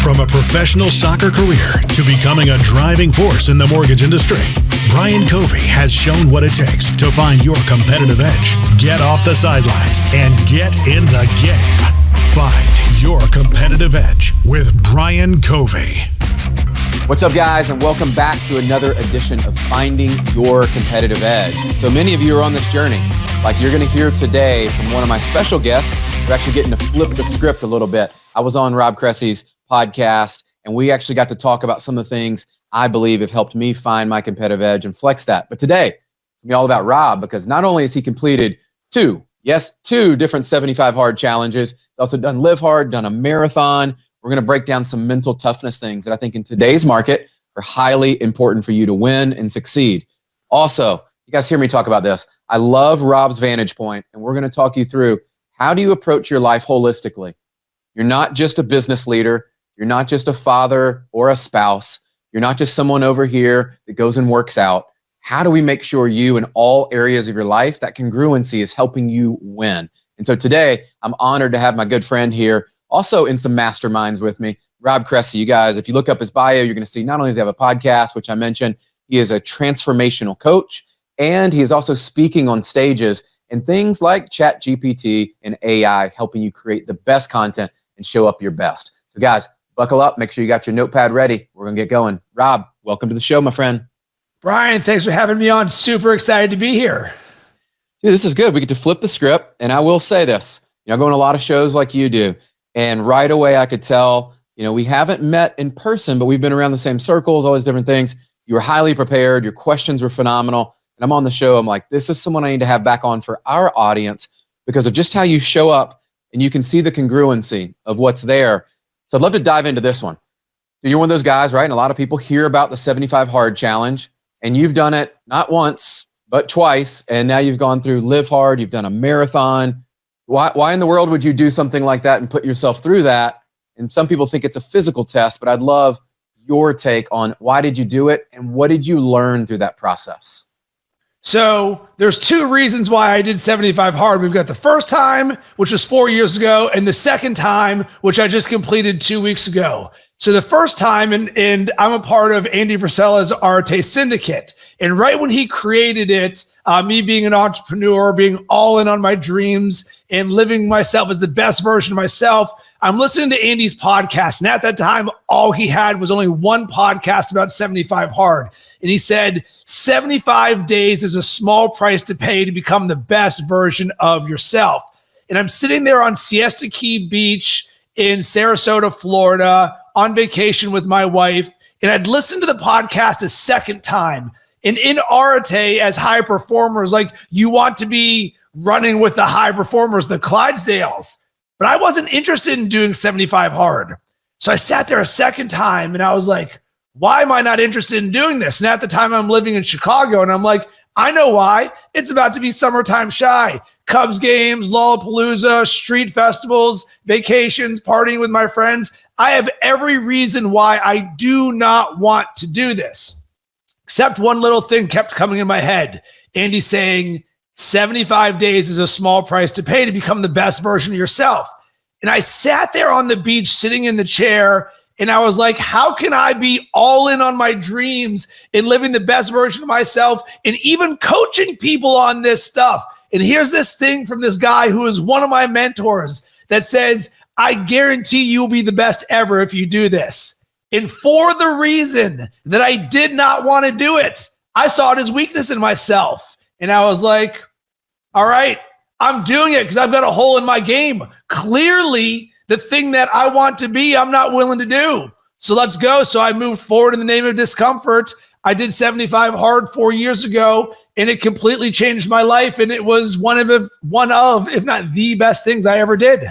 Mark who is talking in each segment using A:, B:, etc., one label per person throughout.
A: From a professional soccer career to becoming a driving force in the mortgage industry, Brian Covey has shown what it takes to find your competitive edge. Get off the sidelines and get in the game. Find your competitive edge with Brian Covey.
B: What's up, guys, and welcome back to another edition of Finding Your Competitive Edge. So many of you are on this journey. Like you're going to hear today from one of my special guests. We're actually getting to flip the script a little bit. I was on Rob Cressy's podcast, and we actually got to talk about some of the things I believe have helped me find my competitive edge and flex that. But today, it's going to be all about Rob, because not only has he completed two different 75 hard challenges, he's also done Live Hard, done a marathon. We're going to break down some mental toughness things that I think in today's market are highly important for you to win and succeed. Also, you guys hear me talk about this. I love Rob's vantage point, and we're going to talk you through how do you approach your life holistically. You're not just a business leader. You're not just a father or a spouse. You're not just someone over here that goes and works out. How do we make sure you in all areas of your life, that congruency is helping you win? And so today, I'm honored to have my good friend here, also in some masterminds with me, Rob Cressy. You guys, if you look up his bio, you're going to see not only does he have a podcast, which I mentioned, he is a transformational coach, and he is also speaking on stages and things like ChatGPT and AI, helping you create the best content and show up your best. So guys, buckle up. Make sure you got your notepad ready. We're going to get going. Rob, welcome to the show, my friend.
C: Brian, thanks for having me on. Super excited to be here.
B: Dude, this is good. We get to flip the script. And I will say this, I go on a lot of shows like you do. And right away I could tell, we haven't met in person, but we've been around the same circles, all these different things. You were highly prepared. Your questions were phenomenal. And I'm on the show. I'm like, this is someone I need to have back on for our audience because of just how you show up and you can see the congruency of what's there. So I'd love to dive into this one. You're one of those guys, right? And a lot of people hear about the 75 Hard Challenge, and you've done it not once, but twice. And now you've gone through Live Hard. You've done a marathon. Why in the world would you do something like that and put yourself through that? And some people think it's a physical test, but I'd love your take on why did you do it and what did you learn through that process?
C: So there's two reasons why I did 75 Hard. We've got the first time, which was 4 years ago, and the second time, which I just completed 2 weeks ago. So the first time, and I'm a part of Andy Frisella's Arte Syndicate. And right when he created it, me being an entrepreneur, being all in on my dreams and living myself as the best version of myself, I'm listening to Andy's podcast. And at that time, all he had was only one podcast about 75 Hard. And he said, 75 days is a small price to pay to become the best version of yourself. And I'm sitting there on Siesta Key Beach in Sarasota, Florida, on vacation with my wife. And I'd listened to the podcast a second time. And in Arte, as high performers, like you want to be running with the high performers, the Clydesdales. But I wasn't interested in doing 75 Hard. So I sat there a second time and I was like, why am I not interested in doing this? And at the time I'm living in Chicago and I'm like, I know why. It's about to be summertime shy. Cubs games, Lollapalooza, street festivals, vacations, partying with my friends. I have every reason why I do not want to do this. Except one little thing kept coming in my head. Andy saying, 75 days is a small price to pay to become the best version of yourself. And I sat there on the beach, sitting in the chair, and I was like, how can I be all in on my dreams and living the best version of myself and even coaching people on this stuff? And here's this thing from this guy who is one of my mentors that says, I guarantee you'll be the best ever if you do this. And for the reason that I did not want to do it, I saw it as weakness in myself. And I was like, all right, I'm doing it because I've got a hole in my game. Clearly, the thing that I want to be, I'm not willing to do. So let's go. So I moved forward in the name of discomfort. I did 75 Hard 4 years ago, and it completely changed my life. And it was one of, if not the best things I ever did.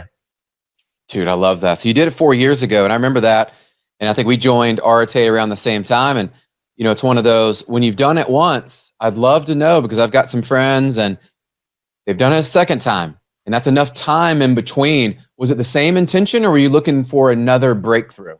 B: Dude, I love that. So you did it 4 years ago, and I remember that. And I think we joined Arte around the same time. And it's one of those, when you've done it once, I'd love to know because I've got some friends and they've done it a second time. And that's enough time in between. Was it the same intention or were you looking for another breakthrough?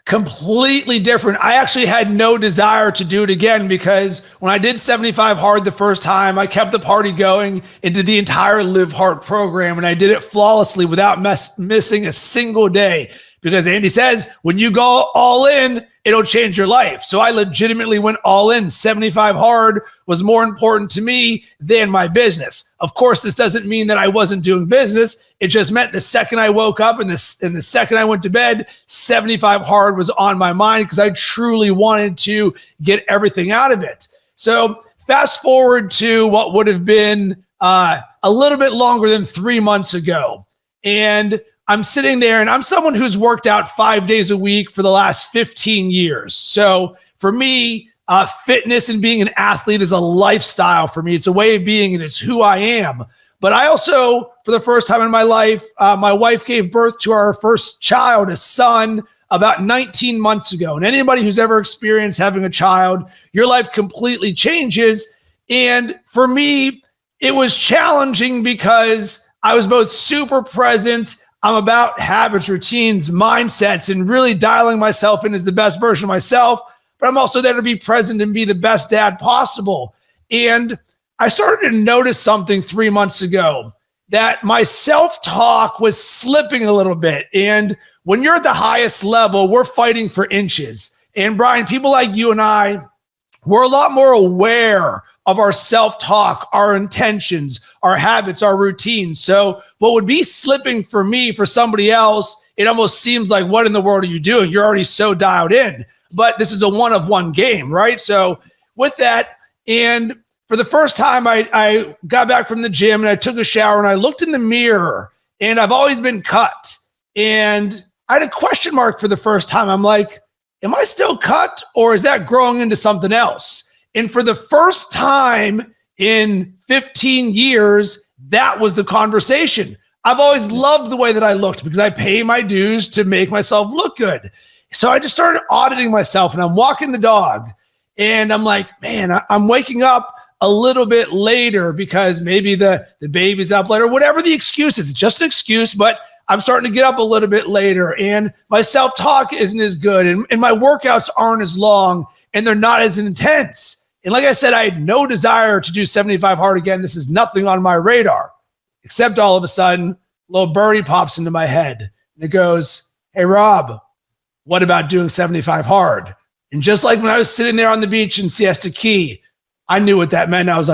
C: Completely different. I actually had no desire to do it again because when I did 75 Hard the first time, I kept the party going and did the entire Live Hard program. And I did it flawlessly without missing a single day. because Andy says when you go all in, it'll change your life. So I legitimately went all in. 75 hard was more important to me than my business. Of course, this doesn't mean that I wasn't doing business. It just meant the second I woke up and the second I went to bed, 75 hard was on my mind because I truly wanted to get everything out of it. So fast forward to what would have been a little bit longer than 3 months ago. And I'm sitting there, and I'm someone who's worked out 5 days a week for the last 15 years. So for me, fitness and being an athlete is a lifestyle for me. It's a way of being, and it's who I am. But I also, for the first time in my life, my wife gave birth to our first child, a son, about 19 months ago. And anybody who's ever experienced having a child, your life completely changes. And for me, it was challenging because I was both super present. I'm about habits, routines, mindsets, and really dialing myself in as the best version of myself. But I'm also there to be present and be the best dad possible. And I started to notice something 3 months ago, that my self-talk was slipping a little bit. And when you're at the highest level, we're fighting for inches. And Brian, people like you and I, we're a lot more aware of our self-talk, our intentions, our habits, our routines. So what would be slipping for me, for somebody else, it almost seems like, what in the world are you doing? You're already so dialed in. But this is a one-of-one game, right? So with that, and for the first time, I got back from the gym and I took a shower and I looked in the mirror, and I've always been cut. And I had a question mark for the first time. I'm like, am I still cut, or is that growing into something else? And for the first time in 15 years, that was the conversation. I've always loved the way that I looked because I pay my dues to make myself look good. So I just started auditing myself, and I'm walking the dog, and I'm like, man, I'm waking up a little bit later because maybe the baby's up later, whatever the excuse is. It's just an excuse, but I'm starting to get up a little bit later, and my self-talk isn't as good, and my workouts aren't as long, and they're not as intense. And like I said, I had no desire to do 75 hard again. This is nothing on my radar, except all of a sudden, a little birdie pops into my head, and it goes, hey, Rob, what about doing 75 hard? And just like when I was sitting there on the beach in Siesta Key, I knew what that meant. I was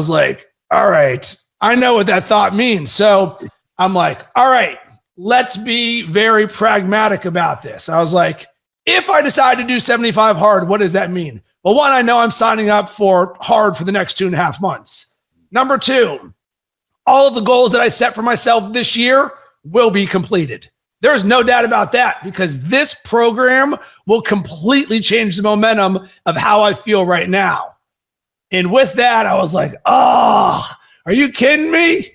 C: like, all right, I know what that thought means. So I'm like, all right, let's be very pragmatic about this. I was like, if I decide to do 75 hard, what does that mean? Well, one, I know I'm signing up for hard for the next 2.5 months. Number two, all of the goals that I set for myself this year will be completed. There is no doubt about that, because this program will completely change the momentum of how I feel right now. And with that, I was like, oh, are you kidding me?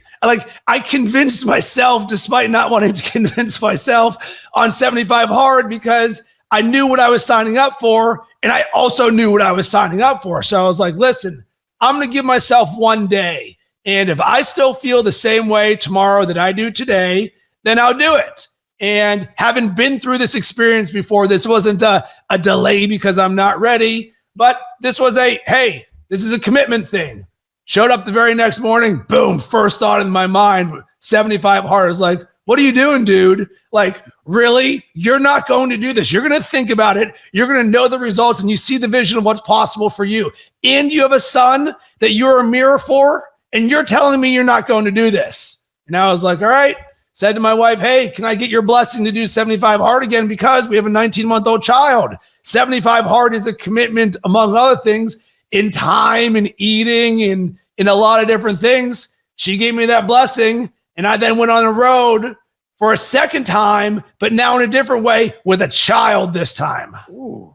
C: I convinced myself, despite not wanting to convince myself, on 75 hard, because I knew what I was signing up for, and I also knew what I was signing up for. So I was like, listen, I'm going to give myself 1 day. And if I still feel the same way tomorrow that I do today, then I'll do it. And having been through this experience before, this wasn't a delay because I'm not ready, but this was hey, this is a commitment thing. Showed up the very next morning, boom, first thought in my mind, 75 hard. I was like, what are you doing, dude? Like, really? You're not going to do this. You're going to think about it. You're going to know the results, and you see the vision of what's possible for you. And you have a son that you're a mirror for, and you're telling me you're not going to do this. And I was like, all right. Said to my wife, hey, can I get your blessing to do 75 hard again? Because we have a 19-month-old child. 75 hard is a commitment, among other things, in time and eating and in a lot of different things. She gave me that blessing, and I then went on the road for a second time, but now in a different way with a child this time.
B: Ooh.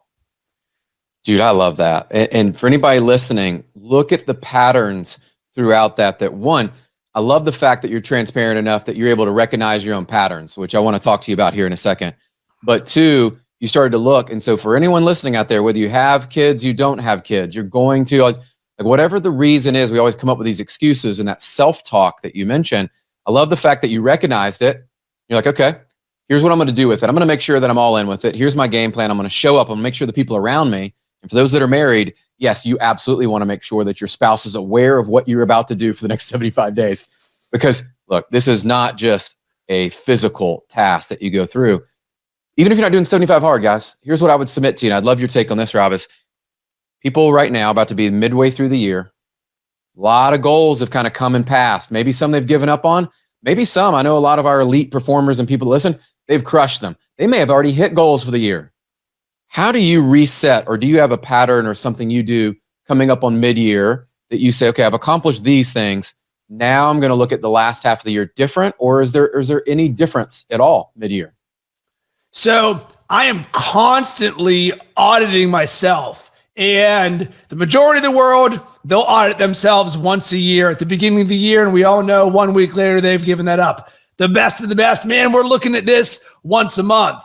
B: Dude, I love that. And for anybody listening, look at the patterns throughout that one, I love the fact that you're transparent enough that you're able to recognize your own patterns, which I want to talk to you about here in a second. But two, you started to look. And so for anyone listening out there, whether you have kids, you don't have kids, you're going to, like, whatever the reason is, we always come up with these excuses, and that self-talk that you mentioned. I love the fact that you recognized it. You're like, okay, here's what I'm going to do with it. I'm going to make sure that I'm all in with it. Here's my game plan. I'm going to show up. I'm going to make sure the people around me, and for those that are married, yes, you absolutely want to make sure that your spouse is aware of what you're about to do for the next 75 days. Because look, this is not just a physical task that you go through. Even if you're not doing 75 hard, guys, here's what I would submit to you. And I'd love your take on this, Rob, is people right now about to be midway through the year. A lot of goals have kind of come and passed. Maybe some they've given up on. Maybe some. I know a lot of our elite performers and people that listen, they've crushed them. They may have already hit goals for the year. How do you reset, or do you have a pattern or something you do coming up on mid-year that you say, okay, I've accomplished these things. Now I'm going to look at the last half of the year different, or is there any difference at all mid-year?
C: So I am constantly auditing myself, and the majority of the world, they'll audit themselves once a year at the beginning of the year. And we all know 1 week later, they've given that up. The best of the best, man, we're looking at this once a month.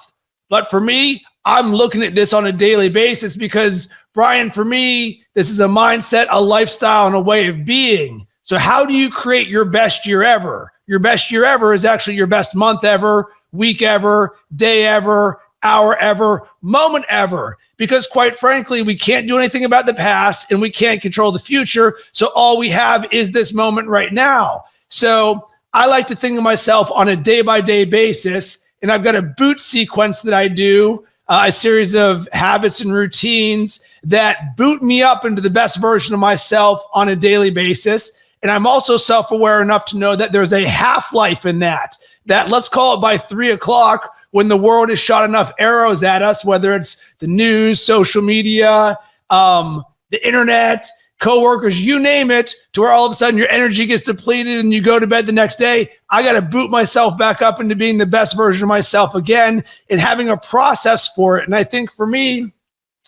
C: But for me, I'm looking at this on a daily basis because, Brian, for me, this is a mindset, a lifestyle, and a way of being. So how do you create your best year ever? Your best year ever is actually your best month ever, week ever, day ever, hour ever, moment ever. Because quite frankly, we can't do anything about the past and we can't control the future. So all we have is this moment right now. So I like to think of myself on a day-by-day basis, and I've got a boot sequence that I do, a series of habits and routines that boot me up into the best version of myself on a daily basis. And I'm also self-aware enough to know that there's a half-life in that let's call it by 3 o'clock, when the world has shot enough arrows at us, whether it's the news, social media, the internet, coworkers, you name it, to where all of a sudden your energy gets depleted and you go to bed the next day. I got to boot myself back up into being the best version of myself again and having a process for it. And I think for me,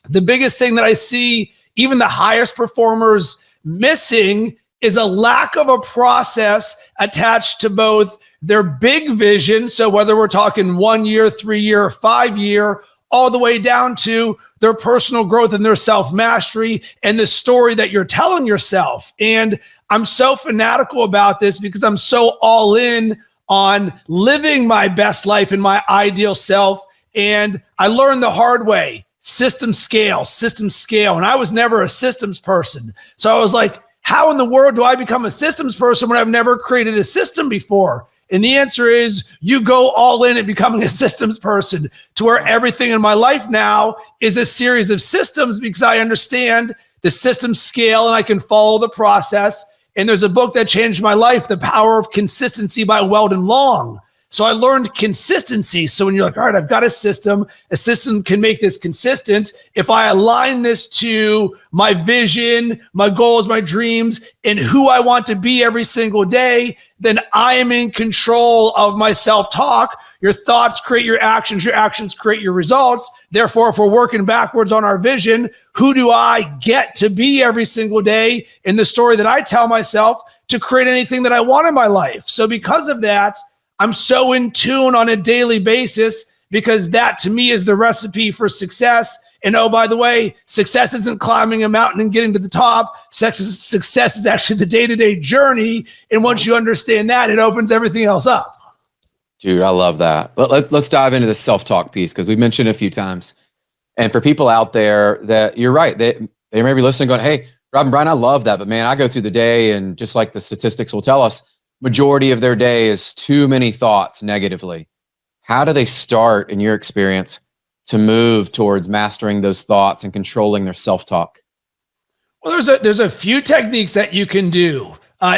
C: the biggest thing that I see even the highest performers missing is a lack of a process attached to both their big vision. So whether we're talking 1 year, 3 year, 5 year, all the way down to their personal growth and their self-mastery and the story that you're telling yourself. And I'm so fanatical about this because I'm so all in on living my best life and my ideal self. And I learned the hard way, system scale. And I was never a systems person. So I was like, how in the world do I become a systems person when I've never created a system before? And the answer is you go all in at becoming a systems person, to where everything in my life now is a series of systems because I understand the system scale and I can follow the process. And there's a book that changed my life, The Power of Consistency by Weldon Long. So I learned consistency. So when you're like, all right, I've got a system can make this consistent. If I align this to my vision, my goals, my dreams, and who I want to be every single day, then I am in control of my self-talk. Your thoughts create your actions create your results. Therefore, if we're working backwards on our vision, who do I get to be every single day in the story that I tell myself to create anything that I want in my life? So because of that, I'm so in tune on a daily basis because that to me is the recipe for success. And oh, by the way, success isn't climbing a mountain and getting to the top. Success is actually the day-to-day journey. And once you understand that, it opens everything else up.
B: Dude, I love that. Let's dive into the self-talk piece because we mentioned it a few times. And for people out there that you're right, they may be listening going, hey, Rob and Brian, I love that. But man, I go through the day and just like the statistics will tell us, majority of their day is too many thoughts negatively. How do they start, in your experience, to move towards mastering those thoughts and controlling their self-talk?
C: Well, there's a few techniques that you can do.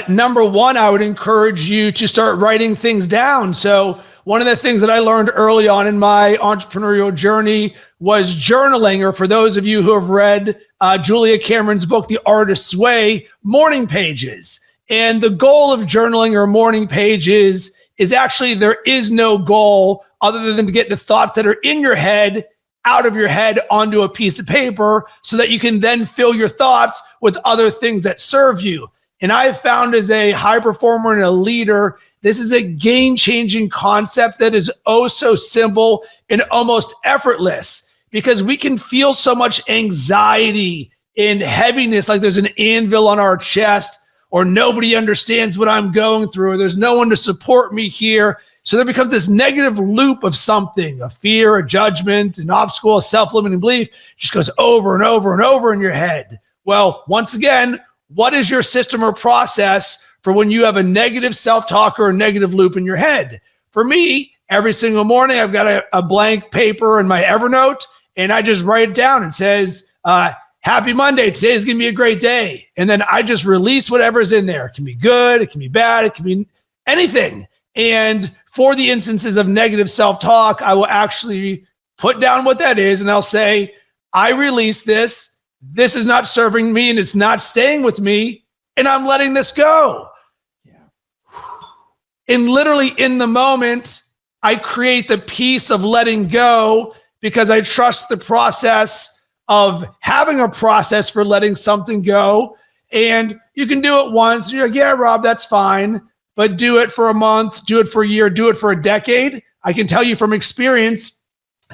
C: Number one, I would encourage you to start writing things down. So one of the things that I learned early on in my entrepreneurial journey was journaling, or for those of you who have read Julia Cameron's book, The Artist's Way, morning pages. And the goal of journaling or morning pages is actually there is no goal other than to get the thoughts that are in your head out of your head onto a piece of paper so that you can then fill your thoughts with other things that serve you. And I have found as a high performer and a leader, this is a game-changing concept that is oh so simple and almost effortless because we can feel so much anxiety and heaviness, like there's an anvil on our chest, or nobody understands what I'm going through, or there's no one to support me here. So there becomes this negative loop of something, a fear, a judgment, an obstacle, a self-limiting belief, just goes over and over and over in your head. Well, once again, what is your system or process for when you have a negative self-talk or a negative loop in your head? for me, every single morning, I've got a blank paper in my Evernote, and I just write it down. It says, happy Monday. Today's going to be a great day. And then I just release whatever's in there. It can be good. It can be bad. It can be anything. And for the instances of negative self-talk, I will actually put down what that is. And I'll say, I release this. This is not serving me and it's not staying with me. And I'm letting this go. And literally in the moment, I create the peace of letting go because I trust the process of having a process for letting something go. And you can do it once. You're like, yeah, Rob, that's fine. But do it for a month, do it for a year, do it for a decade. I can tell you from experience,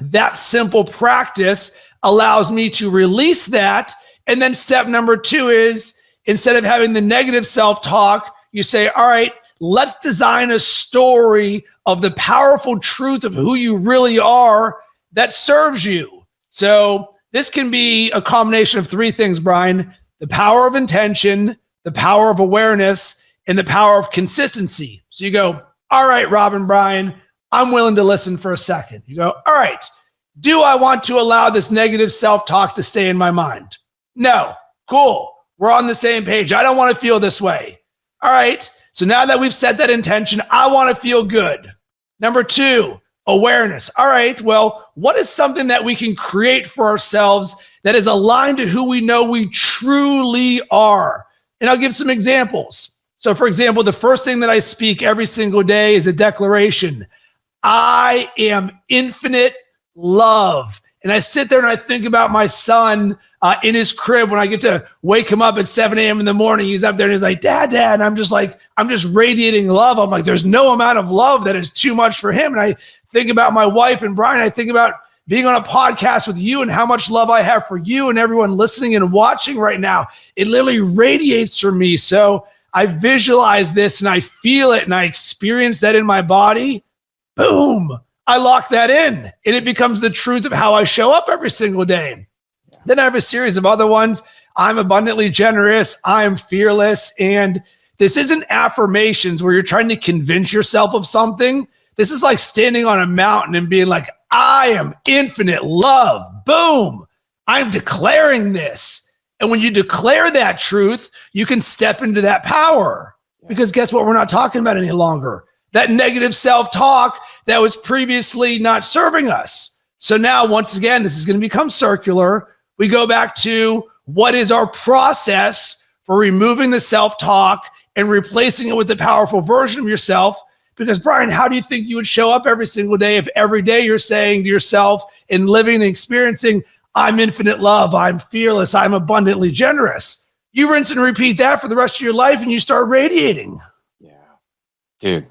C: that simple practice allows me to release that. And then step number 2 is instead of having the negative self-talk, you say, all right, let's design a story of the powerful truth of who you really are that serves you. So this can be a combination of 3 things, Brian: the power of intention, the power of awareness, and the power of consistency. So you go, all right, Rob and Brian, I'm willing to listen for a second. You go, all right, do I want to allow this negative self-talk to stay in my mind? No. Cool. We're on the same page. I don't want to feel this way. All right. So now that we've set that intention, I want to feel good. Number 2, awareness. All right. Well, what is something that we can create for ourselves that is aligned to who we know we truly are? And I'll give some examples. So for example, the first thing that I speak every single day is a declaration. I am infinite love. And I sit there and I think about my son in his crib when I get to wake him up at 7 a.m. in the morning. He's up there and he's like, Dad. And I'm just radiating love. I'm like, there's no amount of love that is too much for him. And I think about my wife and Brian. I think about being on a podcast with you and how much love I have for you and everyone listening and watching right now. It literally radiates from me. So I visualize this and I feel it and I experience that in my body. Boom. I lock that in and it becomes the truth of how I show up every single day. Then I have a series of other ones. I'm abundantly generous. I'm fearless. And this isn't affirmations where you're trying to convince yourself of something. This is like standing on a mountain and being like, I am infinite love. Boom. I'm declaring this. And when you declare that truth, you can step into that power. Because guess what? We're not talking about any longer. That negative self-talk that was previously not serving us. So now, once again, this is going to become circular. We go back to what is our process for removing the self-talk and replacing it with the powerful version of yourself. Because Brian, how do you think you would show up every single day if every day you're saying to yourself and living and experiencing, I'm infinite love, I'm fearless, I'm abundantly generous? You rinse and repeat that for the rest of your life and you start radiating.
B: Yeah. Dude.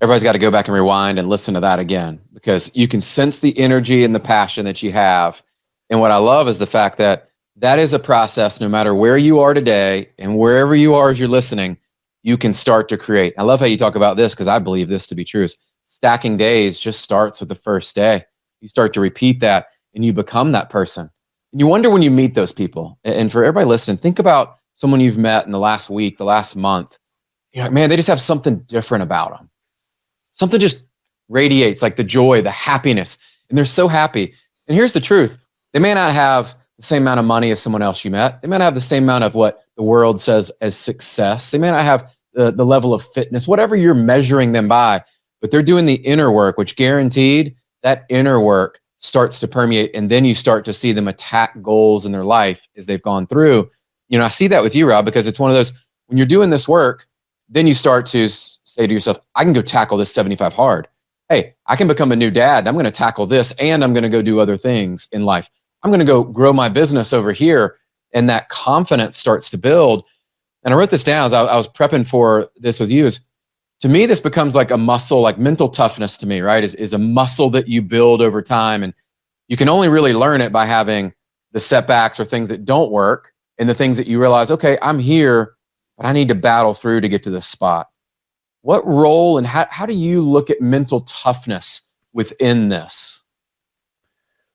B: Everybody's got to go back and rewind and listen to that again, because you can sense the energy and the passion that you have. And what I love is the fact that that is a process, no matter where you are today and wherever you are as you're listening, you can start to create. I love how you talk about this because I believe this to be true. Stacking days just starts with the first day. You start to repeat that and you become that person. And you wonder when you meet those people. And for everybody listening, think about someone you've met in the last week, the last month. You're like, man, they just have something different about them. Something just radiates, like the joy, the happiness, and they're so happy. And here's the truth. They may not have the same amount of money as someone else you met. They may not have the same amount of what the world says as success. They may not have the level of fitness, whatever you're measuring them by, but they're doing the inner work, which guaranteed that inner work starts to permeate. And then you start to see them attack goals in their life as they've gone through. You know, I see that with you, Rob, because it's one of those, when you're doing this work, then you start to say to yourself, I can go tackle this 75 hard. Hey, I can become a new dad. I'm going to tackle this and I'm going to go do other things in life. I'm going to go grow my business over here. And that confidence starts to build. And I wrote this down as I was prepping for this with you. Is to me, this becomes like a muscle, like mental toughness to me, right? Is a muscle that you build over time. And you can only really learn it by having the setbacks or things that don't work and the things that you realize, okay, I'm here, but I need to battle through to get to this spot. What role and how do you look at mental toughness within this?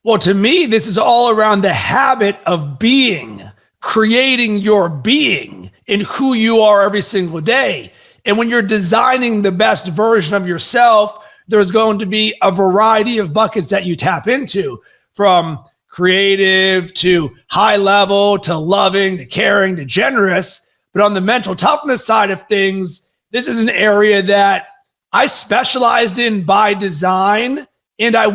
C: Well, to me, this is all around the habit of being, creating your being in who you are every single day. And when you're designing the best version of yourself, there's going to be a variety of buckets that you tap into, from creative to high level to loving to caring to generous. But on the mental toughness side of things, this is an area that I specialized in by design. And I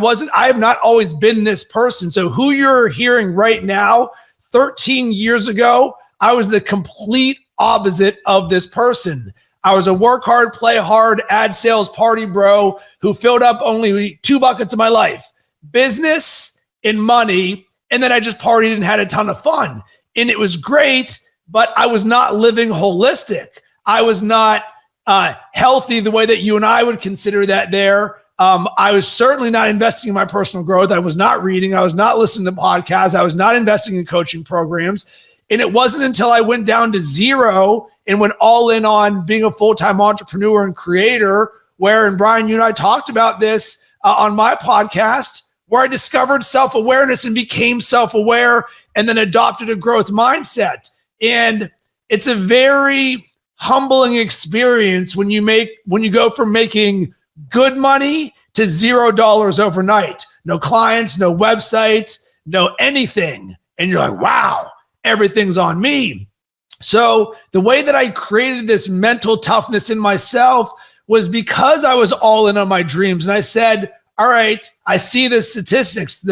C: have not always been this person. So who you're hearing right now, 13 years ago, I was the complete opposite of this person. I was a work hard, play hard, ad sales party bro who filled up only 2 buckets of my life: business and money. And then I just partied and had a ton of fun. And it was great, but I was not living holistic. I was not healthy the way that you and I would consider that there. I was certainly not investing in my personal growth. I was not reading. I was not listening to podcasts. I was not investing in coaching programs. And it wasn't until I went down to zero and went all in on being a full-time entrepreneur and creator, where, and Brian, you and I talked about this on my podcast, where I discovered self-awareness and became self-aware and then adopted a growth mindset. And it's a very humbling experience when you go from making good money to $0 overnight. No clients, no website, no anything. And you're like, wow, everything's on me. So the way that I created this mental toughness in myself was because I was all in on my dreams. And I said, all right, I see the statistics.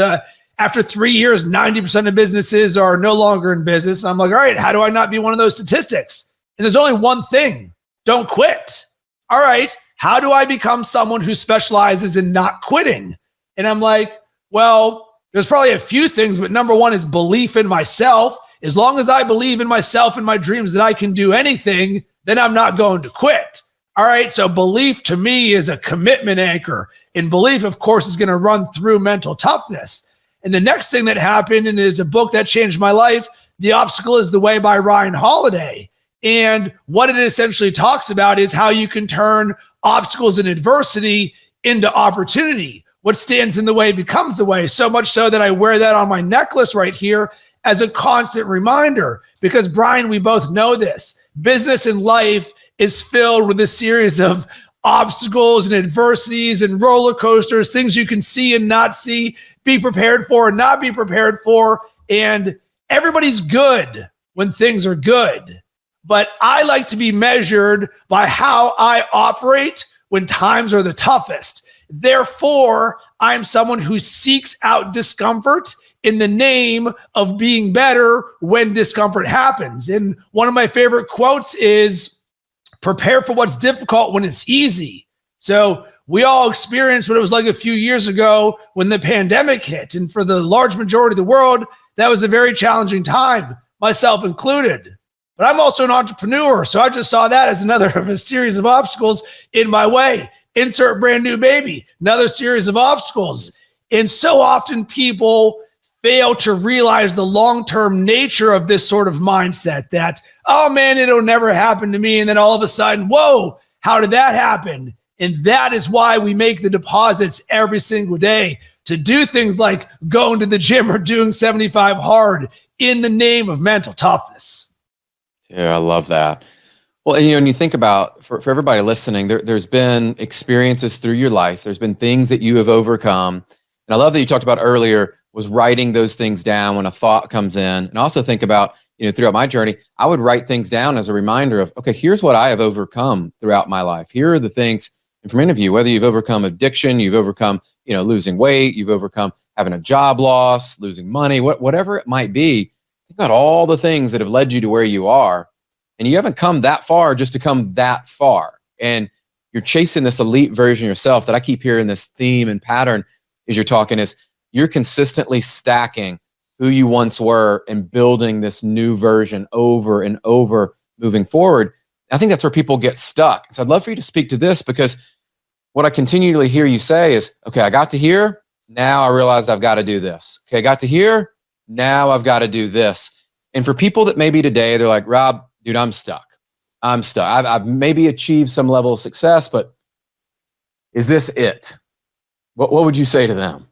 C: After 3 years, 90% of businesses are no longer in business. And I'm like, all right, how do I not be one of those statistics? And there's only one thing: don't quit. All right, how do I become someone who specializes in not quitting? And I'm like, well, there's probably a few things, but number one is belief in myself. As long as I believe in myself and my dreams that I can do anything, then I'm not going to quit. All right, so belief to me is a commitment anchor. And belief, of course, is going to run through mental toughness. And the next thing that happened, and it is a book that changed my life, The Obstacle is the Way by Ryan Holiday. And what it essentially talks about is how you can turn obstacles and adversity into opportunity. What stands in the way becomes the way. So much so that I wear that on my necklace right here as a constant reminder. Because Brian, we both know this. Business and life is filled with a series of obstacles and adversities and roller coasters, things you can see and not see, be prepared for and not be prepared for. And everybody's good when things are good. But I like to be measured by how I operate when times are the toughest. Therefore, I'm someone who seeks out discomfort in the name of being better when discomfort happens. And one of my favorite quotes is, prepare for what's difficult when it's easy. So we all experienced what it was like a few years ago when the pandemic hit. And for the large majority of the world, that was a very challenging time, myself included. But I'm also an entrepreneur, so I just saw that as another of a series of obstacles in my way. Insert brand new baby, another series of obstacles. And so often people fail to realize the long-term nature of this sort of mindset that, oh man, it'll never happen to me. And then all of a sudden, whoa, how did that happen? And that is why we make the deposits every single day to do things like going to the gym or doing 75 hard in the name of mental toughness.
B: Yeah, I love that. Well, and when you think about, for everybody listening, there's been experiences through your life. There's been things that you have overcome. And I love that you talked about earlier was writing those things down when a thought comes in. And also think about, throughout my journey, I would write things down as a reminder of, okay, here's what I have overcome throughout my life. Here are the things, and for many of you, whether you've overcome addiction, you've overcome, losing weight, you've overcome having a job loss, losing money, whatever it might be, think about all the things that have led you to where you are. And you haven't come that far just to come that far. And you're chasing this elite version of yourself that I keep hearing this theme and pattern as you're talking is you're consistently stacking who you once were and building this new version over and over moving forward. I think that's where people get stuck. So I'd love for you to speak to this because what I continually hear you say is, okay, I got to here. Now I realized I've got to do this. Okay, I got to here. Now I've got to do this. And for people that maybe today, they're like, Rob, dude, I'm stuck. I've maybe achieved some level of success, but is this it? What would you say to them?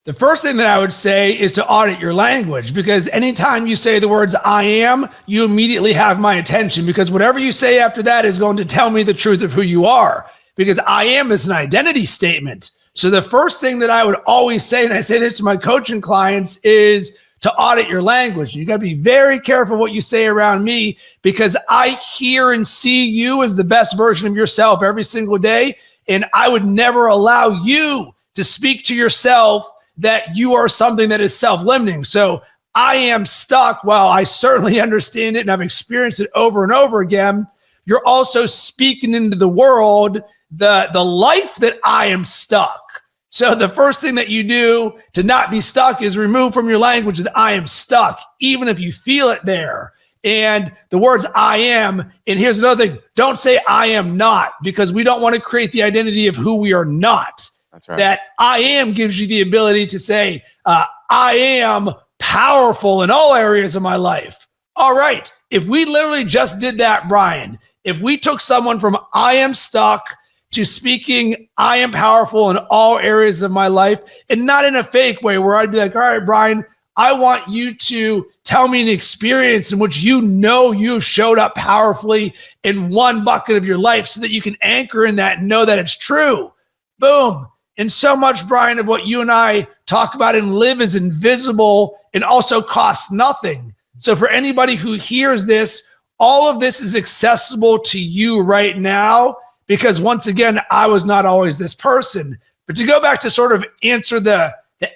C: The first thing that I would say is to audit your language, because anytime you say the words I am, you immediately have my attention, because whatever you say after that is going to tell me the truth of who you are. because I am is an identity statement. So the first thing that I would always say, and I say this to my coaching clients, is to audit your language. You got to be very careful what you say around me, because I hear and see you as the best version of yourself every single day. And I would never allow you to speak to yourself that you are something that is self-limiting. So I am stuck. While I certainly understand it and I've experienced it over and over again, you're also speaking into the world the life that I am stuck. So the first thing that you do to not be stuck is remove from your language that I am stuck, even if you feel it there. And the words I am, and here's another thing, don't say I am not, because we don't want to create the identity of who we are not.
B: That's right.
C: That I am gives you the ability to say, I am powerful in all areas of my life. All right. If we literally just did that, Brian, if we took someone from I am stuck to speaking, I am powerful in all areas of my life, and not in a fake way where I'd be like, all right, Brian, I want you to tell me an experience in which you've showed up powerfully in one bucket of your life so that you can anchor in that and know that it's true. Boom. And so much, Brian, of what you and I talk about and live is invisible and also costs nothing. So for anybody who hears this, all of this is accessible to you right now, because once again, I was not always this person. But to go back to sort of answer the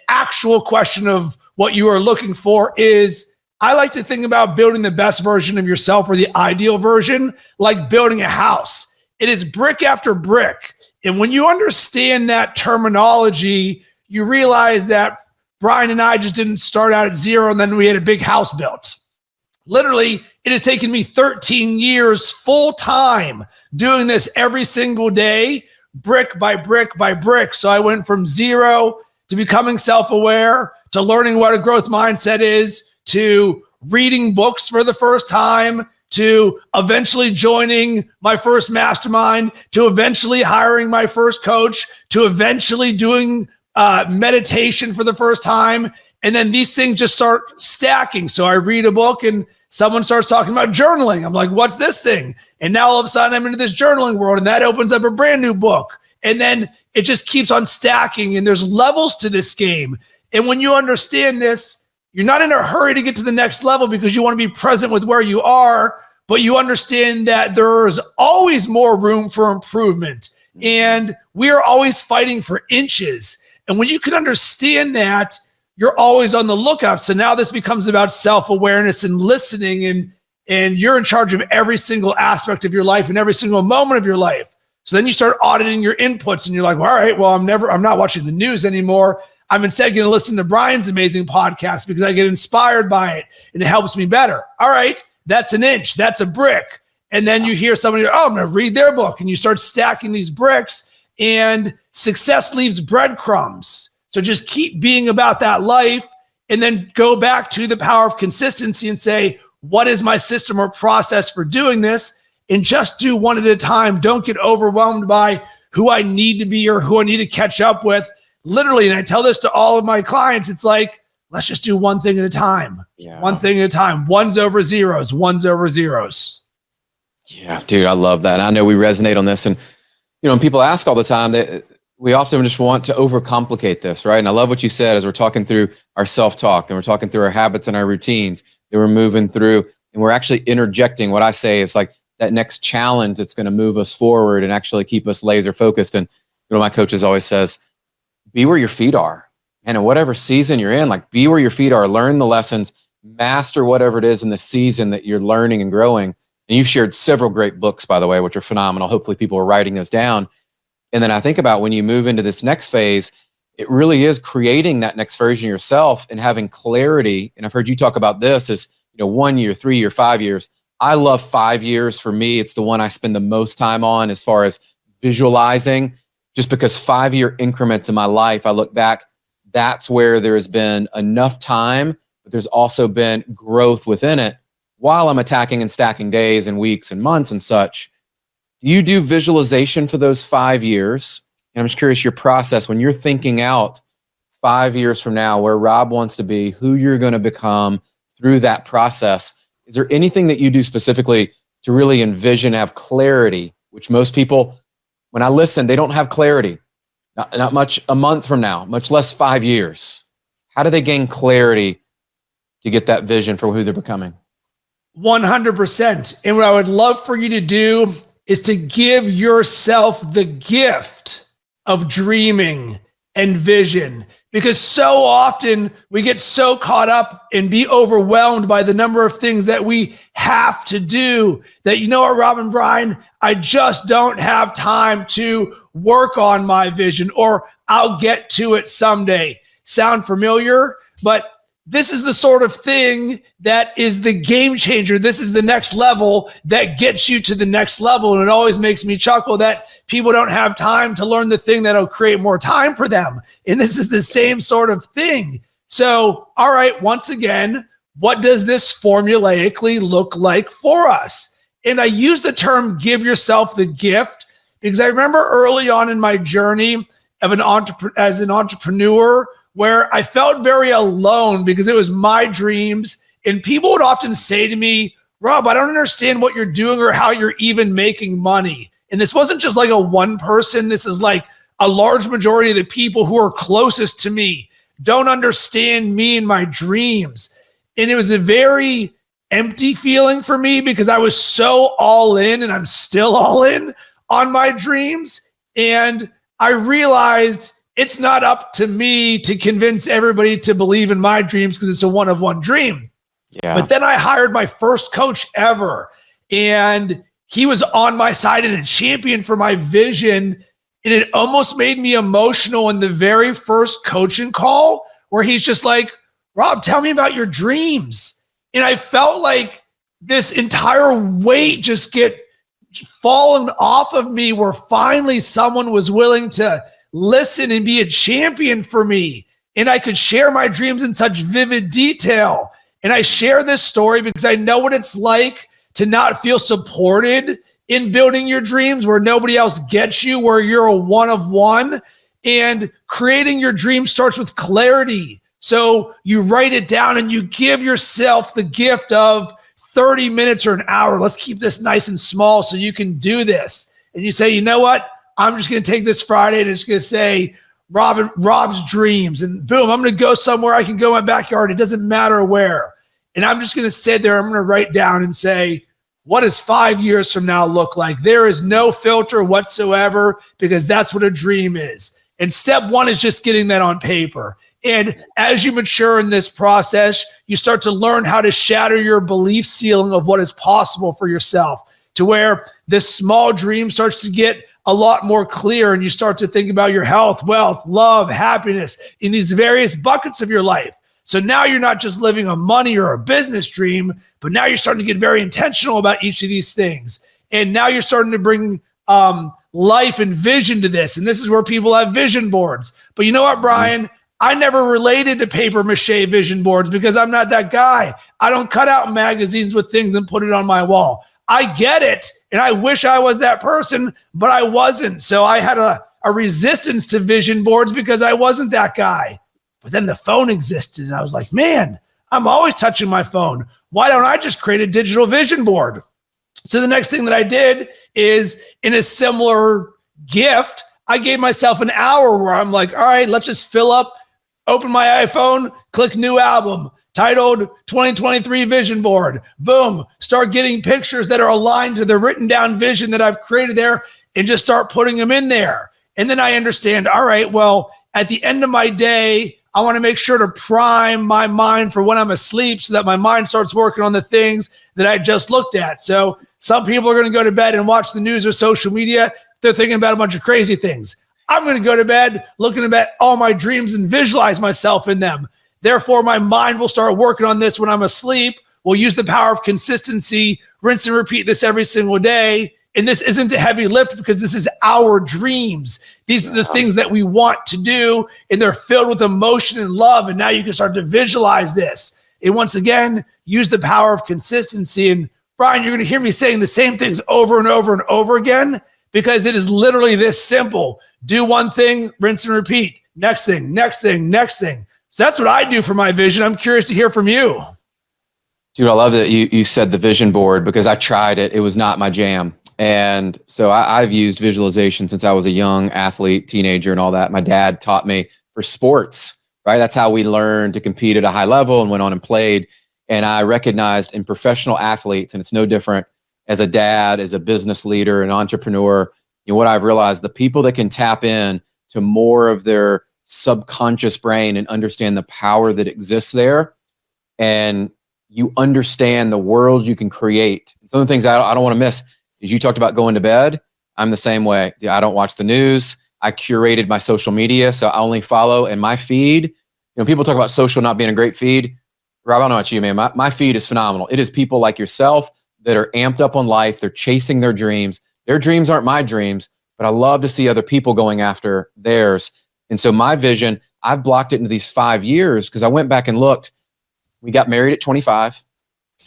C: actual question of what you are looking for is, I like to think about building the best version of yourself, or the ideal version, like building a house. It is brick after brick. And when you understand that terminology, you realize that Brian and I just didn't start out at zero and then we had a big house built. Literally, it has taken me 13 years full time doing this every single day, brick by brick by brick. So I went from zero to becoming self-aware, to learning what a growth mindset is, to reading books for the first time, to eventually joining my first mastermind, to eventually hiring my first coach, to eventually doing meditation for the first time. And then these things just start stacking. So I read a book and someone starts talking about journaling. I'm like, what's this thing? And now all of a sudden I'm into this journaling world, and that opens up a brand new book. And then it just keeps on stacking, and there's levels to this game. And when you understand this, you're not in a hurry to get to the next level because you want to be present with where you are, but you understand that there's always more room for improvement. And we are always fighting for inches. And when you can understand that, you're always on the lookout. So now this becomes about self-awareness and listening, and you're in charge of every single aspect of your life and every single moment of your life. So then you start auditing your inputs, and you're like, well, all right, well, I'm not watching the news anymore. I'm instead going to listen to Brian's amazing podcast because I get inspired by it and it helps me better. All right, that's an inch, that's a brick. And then you hear somebody, oh, I'm going to read their book, and you start stacking these bricks, and success leaves breadcrumbs. So just keep being about that life, and then go back to the power of consistency and say, what is my system or process for doing this? And just do one at a time. Don't get overwhelmed by who I need to be or who I need to catch up with. Literally, and I tell this to all of my clients, it's like, let's just do one thing at a time. Yeah. One thing at a time. Ones over zeros. Ones over zeros.
B: Yeah, dude, I love that. I know we resonate on this. And, when people ask all the time, that we often just want to overcomplicate this, right? And I love what you said as we're talking through our self-talk, and we're talking through our habits and our routines, and we're moving through, and we're actually interjecting what I say is like that next challenge that's going to move us forward and actually keep us laser focused. And my coaches always says, be where your feet are. And in whatever season you're in, like, be where your feet are, learn the lessons, master whatever it is in the season that you're learning and growing. And you've shared several great books, by the way, which are phenomenal. Hopefully people are writing those down. And then I think about when you move into this next phase, it really is creating that next version of yourself and having clarity. And I've heard you talk about this as, 1 year, 3 year, 5 years. I love 5 years. For me, it's the one I spend the most time on as far as visualizing, just because 5-year increments in my life, I look back, that's where there has been enough time, but there's also been growth within it while I'm attacking and stacking days and weeks and months and such. Do you do visualization for those 5 years? And I'm just curious your process when you're thinking out 5 years from now, where Rob wants to be, who you're going to become through that process. Is there anything that you do specifically to really envision, have clarity, which most people when I listen, they don't have clarity. Not much a month from now, much less 5 years. How do they gain clarity to get that vision for who they're becoming?
C: 100%. And what I would love for you to do is to give yourself the gift of dreaming and vision, because so often we get so caught up and be overwhelmed by the number of things that we have to do that, you know what, Rob and Brian, I just don't have time to work on my vision, or I'll get to it someday. Sound familiar? But this is the sort of thing that is the game changer. This is the next level that gets you to the next level. And it always makes me chuckle that people don't have time to learn the thing that'll create more time for them. And this is the same sort of thing. So, all right, once again, what does this formulaically look like for us? And I use the term give yourself the gift because I remember early on in my journey of as an entrepreneur, where I felt very alone because it was my dreams. And people would often say to me, Rob, I don't understand what you're doing or how you're even making money. And this wasn't just like a one person. This is like a large majority of the people who are closest to me don't understand me and my dreams. And it was a very empty feeling for me because I was so all in, and I'm still all in on my dreams. And I realized it's not up to me to convince everybody to believe in my dreams because it's a one of one dream. Yeah. But then I hired my first coach ever, and he was on my side and a champion for my vision. And it almost made me emotional in the very first coaching call where he's just like, Rob, tell me about your dreams. And I felt like this entire weight just get fallen off of me, where finally someone was willing to listen and be a champion for me. And I could share my dreams in such vivid detail. And I share this story because I know what it's like to not feel supported in building your dreams, where nobody else gets you, where you're a one of one. And creating your dream starts with clarity. So you write it down and you give yourself the gift of 30 minutes or an hour. Let's keep this nice and small so you can do this. And you say, you know what? I'm just going to take this Friday and it's going to say Rob's dreams, and boom, I'm going to go somewhere. I can go in my backyard. It doesn't matter where. And I'm just going to sit there. I'm going to write down and say, what does 5 years from now look like? There is no filter whatsoever, because that's what a dream is. And step one is just getting that on paper. And as you mature in this process, you start to learn how to shatter your belief ceiling of what is possible for yourself, to where this small dream starts to get a lot more clear, and you start to think about your health, wealth, love, happiness in these various buckets of your life. So now you're not just living a money or a business dream, but now you're starting to get very intentional about each of these things. And now you're starting to bring life and vision to this. And this is where people have vision boards. But you know what, Brian? I never related to paper mache vision boards because I'm not that guy. I don't cut out magazines with things and put it on my wall. I get it, and I wish I was that person, but I wasn't. So I had a resistance to vision boards because I wasn't that guy. But then the phone existed, and I was like, man, I'm always touching my phone. Why don't I just create a digital vision board? So the next thing that I did is, in a similar gift, I gave myself an hour where I'm like, all right, let's just fill up, open my iPhone, click new album, titled 2023 Vision Board. Boom. Start getting pictures that are aligned to the written down vision that I've created there, and just start putting them in there. And then I understand, all right, well, at the end of my day, I want to make sure to prime my mind for when I'm asleep so that my mind starts working on the things that I just looked at. So some people are going to go to bed and watch the news or social media. They're thinking about a bunch of crazy things. I'm going to go to bed looking at all my dreams and visualize myself in them. Therefore, my mind will start working on this when I'm asleep. We'll use the power of consistency, rinse and repeat this every single day. And this isn't a heavy lift because this is our dreams. These are the things that we want to do, and they're filled with emotion and love. And now you can start to visualize this. And once again, use the power of consistency. And Brian, you're going to hear me saying the same things over and over and over again because it is literally this simple. Do one thing, rinse and repeat. Next thing, next thing, next thing. So that's what I do for my vision. I'm curious to hear from you.
B: Dude, I love that you said the vision board because I tried it. It was not my jam. And so I've used visualization since I was a young athlete, teenager, and all that. My dad taught me for sports, right? That's how we learned to compete at a high level and went on and played. And I recognized in professional athletes, and it's no different as a dad, as a business leader, an entrepreneur, what I've realized, the people that can tap in to more of their subconscious brain and understand the power that exists there, and you understand the world you can create. Some of the things I don't want to miss is you talked about going to bed. I'm the same way. I don't watch the news. I curated my social media, so I only follow. And my feed, people talk about social not being a great feed. Rob, I don't know about you, man. My feed is phenomenal. It is people like yourself that are amped up on life. They're chasing their dreams. Their dreams aren't my dreams, but I love to see other people going after theirs. And so my vision, I've blocked it into these 5 years because I went back and looked. We got married at 25.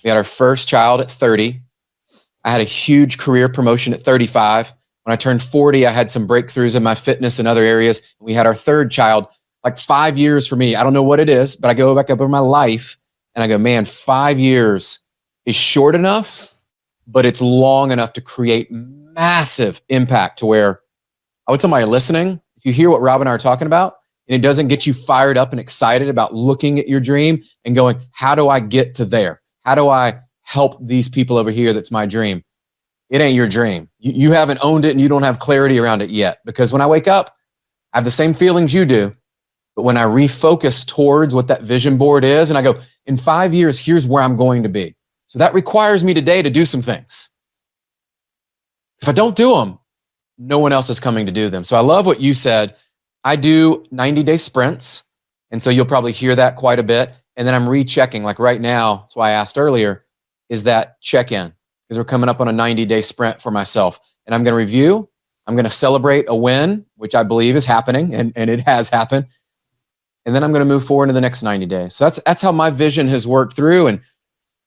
B: We had our first child at 30. I had a huge career promotion at 35. When I turned 40, I had some breakthroughs in my fitness and other areas. We had our third child, like 5 years for me. I don't know what it is, but I go back over my life and I go, man, 5 years is short enough, but it's long enough to create massive impact to where I would tell somebody listening, if you hear what Rob and I are talking about, and it doesn't get you fired up and excited about looking at your dream and going, how do I get to there? How do I help these people over here? That's my dream. It ain't your dream. You haven't owned it and you don't have clarity around it yet. Because when I wake up, I have the same feelings you do. But when I refocus towards what that vision board is, and I go, in 5 years, here's where I'm going to be. So that requires me today to do some things. If I don't do them, no one else is coming to do them. So I love what you said. I do 90-day sprints. And so you'll probably hear that quite a bit. And then I'm rechecking, like right now, that's why I asked earlier, is that check-in? Because we're coming up on a 90-day sprint for myself. And I'm going to review. I'm going to celebrate a win, which I believe is happening, and it has happened. And then I'm going to move forward into the next 90 days. So that's how my vision has worked through. And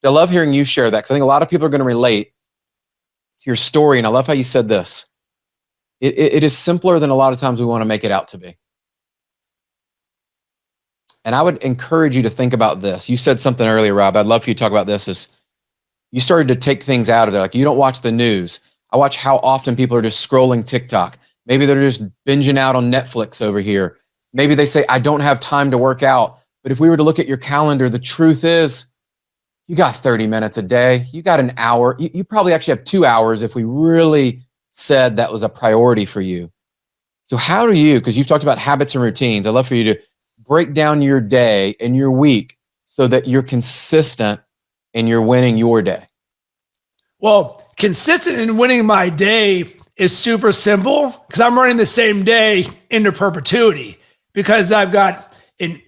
B: I love hearing you share that because I think a lot of people are going to relate to your story. And I love how you said this. It is simpler than a lot of times we want to make it out to be. And I would encourage you to think about this. You said something earlier, Rob. I'd love for you to talk about this. Is you started to take things out of there. Like you don't watch the news. I watch how often people are just scrolling TikTok. Maybe they're just binging out on Netflix over here. Maybe they say, I don't have time to work out. But if we were to look at your calendar, the truth is you got 30 minutes a day. You got an hour. You probably actually have 2 hours if we really said that was a priority for you. So how do you, because you've talked about habits and routines, I'd love for you to break down your day and your week so that you're consistent and you're winning your day. Well,
C: Consistent in winning my day is super simple because I'm running the same day into perpetuity because I've got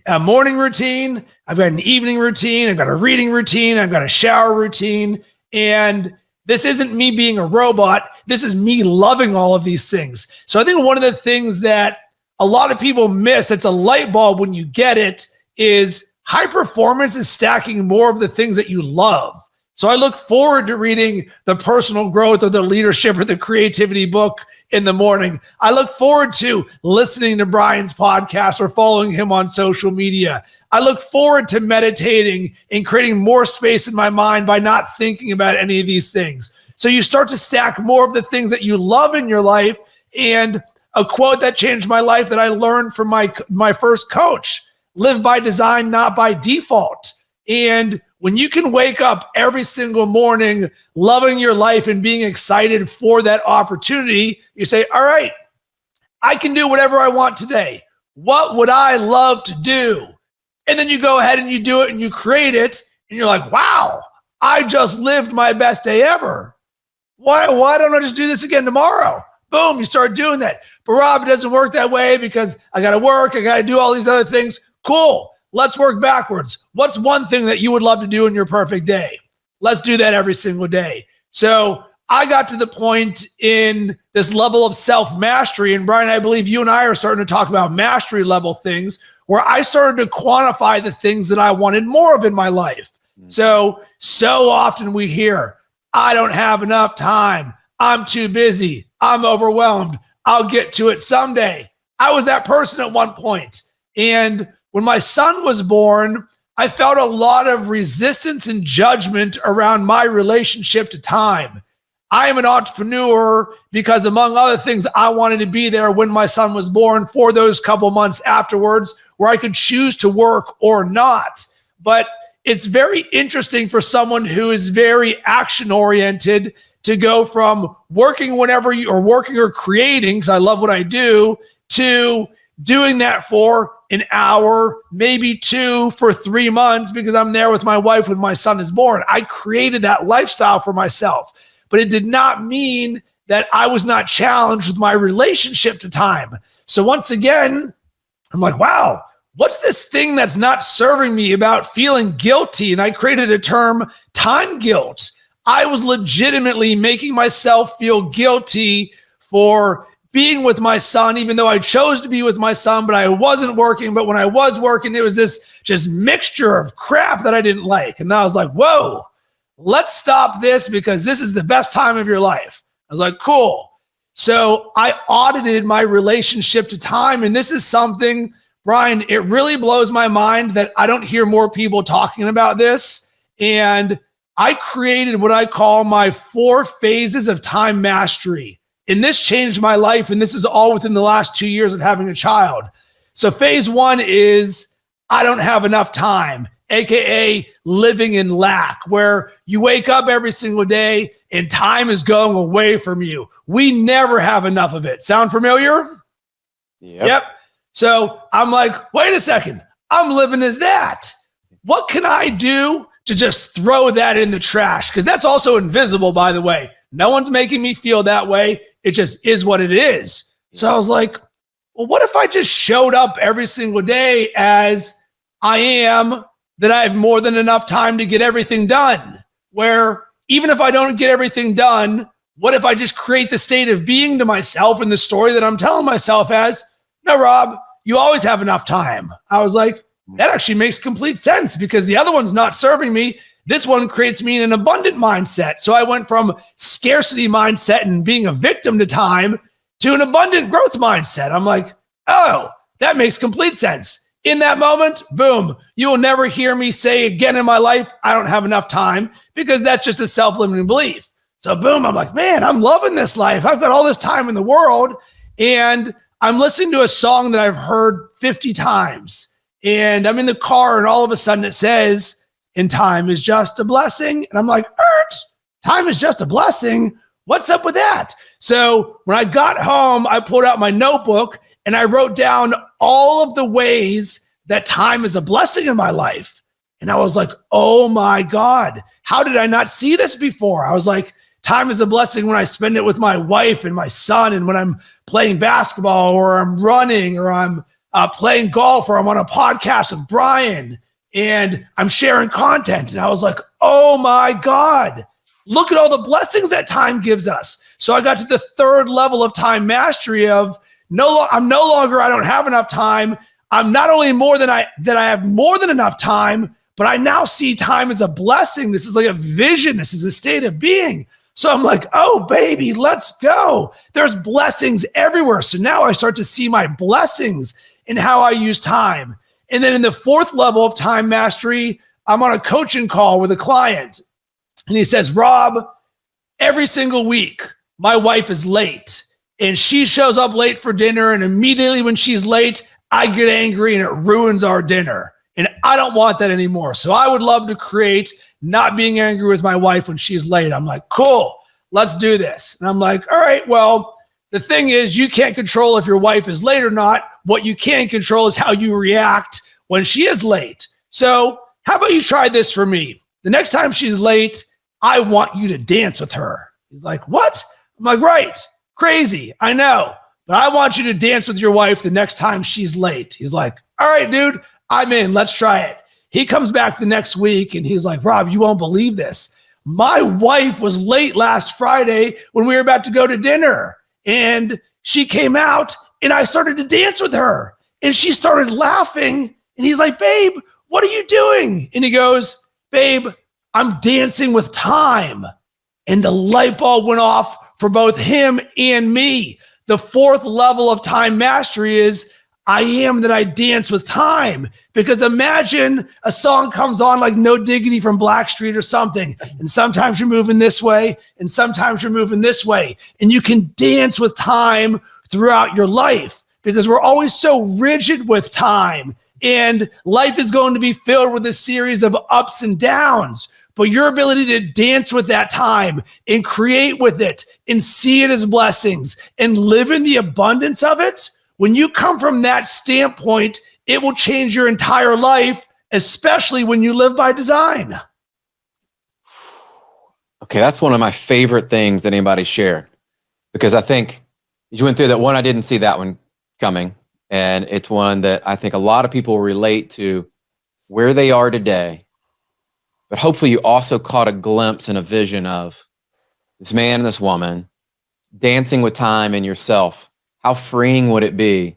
C: a morning routine, I've got an evening routine, I've got a reading routine, I've got a shower routine, and this isn't me being a robot. This is me loving all of these things. So I think one of the things that a lot of people miss, that's a light bulb when you get it, is high performance is stacking more of the things that you love. So I look forward to reading the personal growth or the leadership or the creativity book in the morning. I look forward to listening to Brian's podcast or following him on social media. I look forward to meditating and creating more space in my mind by not thinking about any of these things. So you start to stack more of the things that you love in your life. And a quote that changed my life that I learned from my first coach: live by design, not by default. And when you can wake up every single morning loving your life and being excited for that opportunity, you say, all right, I can do whatever I want today. What would I love to do? And then you go ahead and you do it and you create it. And you're like, wow, I just lived my best day ever. Why don't I just do this again tomorrow? Boom, you start doing that. But Rob, it doesn't work that way because I got to work. I got to do all these other things. Cool. Let's work backwards. What's one thing that you would love to do in your perfect day? Let's do that every single day. So I got to the point in this level of self-mastery, and Brian, I believe you and I are starting to talk about mastery level things, where I started to quantify the things that I wanted more of in my life. So often we hear, I don't have enough time. I'm too busy. I'm overwhelmed. I'll get to it someday. I was that person at one point. And when my son was born, I felt a lot of resistance and judgment around my relationship to time. I am an entrepreneur because, among other things, I wanted to be there when my son was born for those couple months afterwards where I could choose to work or not. But it's very interesting for someone who is very action-oriented to go from working whenever you are working or creating, because I love what I do, to doing that for an hour, maybe 2 for 3 months because I'm there with my wife when my son is born. I created that lifestyle for myself, but it did not mean that I was not challenged with my relationship to time. So once again, I'm like, wow, what's this thing that's not serving me about feeling guilty? And I created a term, time guilt. I was legitimately making myself feel guilty for being with my son, even though I chose to be with my son, but I wasn't working. But when I was working, it was this just mixture of crap that I didn't like. And I was like, whoa, let's stop this because this is the best time of your life. I was like, cool. So I audited my relationship to time. And this is something, Brian, it really blows my mind that I don't hear more people talking about this. And I created what I call my 4 phases of time mastery. And this changed my life. And this is all within the last 2 years of having a child. So phase 1 is I don't have enough time, AKA living in lack, where you wake up every single day and time is going away from you. We never have enough of it. Sound familiar? Yep. So I'm like, wait a second, I'm living as that. What can I do to just throw that in the trash? Because that's also invisible, by the way. No one's making me feel that way. It just is what it is. So I was like, well, what if I just showed up every single day as I am, that I have more than enough time to get everything done? Where even if I don't get everything done, what if I just create the state of being to myself and the story that I'm telling myself as, no, Rob, you always have enough time. I was like, that actually makes complete sense because the other one's not serving me. This one creates me in an abundant mindset. So I went from scarcity mindset and being a victim to time to an abundant growth mindset. I'm like, oh, that makes complete sense. In that moment, boom, you will never hear me say again in my life, I don't have enough time, because that's just a self-limiting belief. So boom, I'm like, man, I'm loving this life. I've got all this time in the world. And I'm listening to a song that I've heard 50 times. And I'm in the car and all of a sudden it says, and time is just a blessing. And I'm like, time is just a blessing. What's up with that? So when I got home, I pulled out my notebook and I wrote down all of the ways that time is a blessing in my life. And I was like, oh my God, how did I not see this before? I was like, time is a blessing when I spend it with my wife and my son, and when I'm playing basketball or I'm running or I'm playing golf or I'm on a podcast with Brian and I'm sharing content. And I was like, oh my God, look at all the blessings that time gives us. So I got to the 3rd level of time mastery of I'm no longer, I don't have enough time. I'm not only that I have more than enough time, but I now see time as a blessing. This is like a vision. This is a state of being. So I'm like, oh, baby, let's go. There's blessings everywhere. So now I start to see my blessings in how I use time. And then in the 4th level of time mastery, I'm on a coaching call with a client. And he says, Rob, every single week, my wife is late. And she shows up late for dinner. And immediately when she's late, I get angry and it ruins our dinner. And I don't want that anymore. So I would love to create not being angry with my wife when she's late. I'm like, cool, let's do this. And I'm like, all right, well, the thing is, you can't control if your wife is late or not. What you can control is how you react when she is late. So how about you try this for me? The next time she's late, I want you to dance with her. He's like, what? I'm like, right, crazy, I know. But I want you to dance with your wife the next time she's late. He's like, all right, dude, I'm in. Let's try it. He comes back the next week and he's like, Rob, you won't believe this. My wife was late last Friday when we were about to go to dinner. And she came out and I started to dance with her. And she started laughing. And he's like, babe, what are you doing? And he goes, babe, I'm dancing with time. And the light bulb went off for both him and me. The 4th level of time mastery is I am that I dance with time. Because imagine a song comes on like No Diggity from Blackstreet or something. And sometimes you're moving this way and sometimes you're moving this way. And you can dance with time throughout your life because we're always so rigid with time. And life is going to be filled with a series of ups and downs. But your ability to dance with that time and create with it and see it as blessings and live in the abundance of it, when you come from that standpoint, it will change your entire life, especially when you live by design.
B: Okay, that's one of my favorite things that anybody shared, because I think you went through that one. I didn't see that one coming. And it's one that I think a lot of people relate to where they are today. But hopefully you also caught a glimpse and a vision of this man and this woman dancing with time and yourself. How freeing would it be